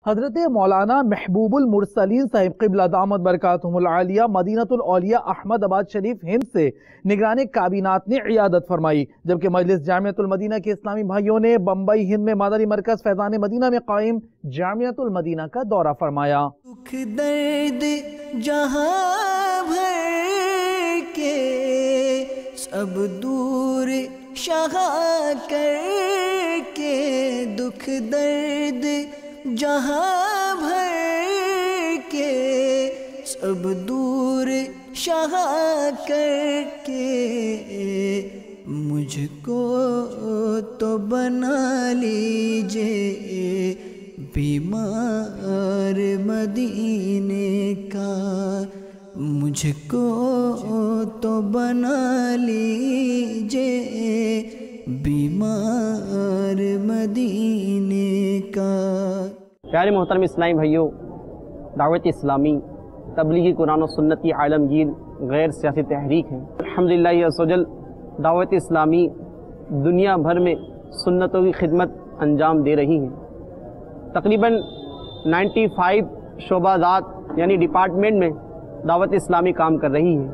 حضرت مولانا محبوب المرسلین صاحب قبلہ دامت برکاتہم العالیہ مدینۃ الاولیاء احمد آباد شریف ہند سے نگران کابینات نے عیادت فرمائی، جبکہ مجلس جامعۃ المدینہ کے اسلامی بھائیوں نے بمبئی ہند میں مادری مرکز فیضان مدینہ میں قائم جامعۃ المدینہ کا دورہ فرمایا۔ دکھ درد جہاں بھر کے سب دور شہاں کر کے، دکھ درد جہاں بھر کے سب دور شہاں کر کے، مجھ کو تو بنا لیجئے بیمار مدینے کا، مجھ کو تو بنا لیجئے بیمار مدینے کا۔ پیارے محترم اسلامی بھائیوں، دعوت اسلامی تبلیغ قرآن و سنت کی عالمگیر غیر سیاسی تحریک ہے۔ الحمدللہ عز و جل دعوت اسلامی دنیا بھر میں سنتوں کی خدمت انجام دے رہی ہے۔ تقریباً 95 شعبہ ذات یعنی ڈپارٹمنٹ میں دعوت اسلامی کام کر رہی ہے،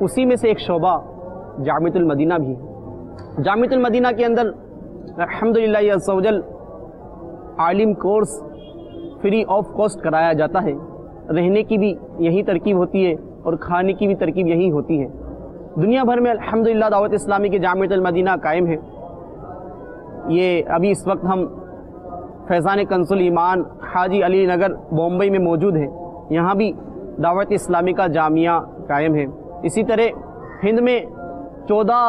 اسی میں سے ایک شعبہ جامعۃ المدینہ بھی ہے۔ جامعۃ المدینہ کے اندر الحمدللہ عز و جل عالم کورس فری آف کاسٹ کرایا جاتا ہے، رہنے کی بھی یہی ترکیب ہوتی ہے اور کھانے کی بھی ترکیب یہی ہوتی ہے۔ دنیا بھر میں الحمدللہ دعوت اسلامی کے جامعۃ المدینہ قائم ہے۔ یہ ابھی اس وقت ہم فیضان کنز الایمان حاجی علی نگر بمبئی میں موجود ہیں، یہاں بھی دعوت اسلامی کا جامعہ قائم ہے۔ اسی طرح ہند میں 14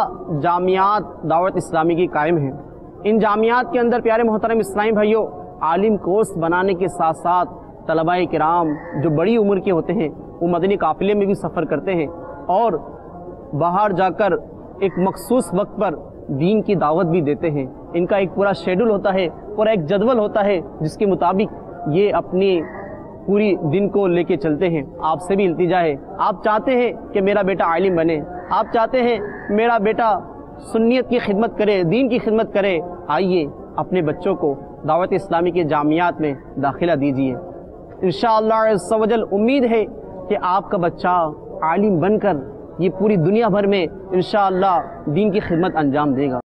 جامعات دعوت اسلامی کی قائم ہیں۔ ان جامعات کے اندر پیارے محترم اسلامی بھائیوں عالم کورس بنانے کے ساتھ ساتھ طلباء کرام جو بڑی عمر کے ہوتے ہیں وہ مدنی قافلے میں بھی سفر کرتے ہیں اور باہر جا کر ایک مخصوص وقت پر دین کی دعوت بھی دیتے ہیں۔ ان کا ایک پورا شیڈول ہوتا ہے، پورا ایک جدول ہوتا ہے جس کے مطابق یہ اپنی پوری دن کو لے کے چلتے ہیں۔ آپ سے بھی التجا ہے، آپ چاہتے ہیں کہ میرا بیٹا عالم بنے، آپ چاہتے ہیں میرا بیٹا سنیت کی خدمت کرے، دین کی خدمت کرے، آئیے اپنے بچوں کو دعوت اسلامی کے جامعات میں داخلہ دیجیے۔ انشاءاللہ عز و جل امید ہے کہ آپ کا بچہ عالم بن کر یہ پوری دنیا بھر میں انشاءاللہ دین کی خدمت انجام دے گا۔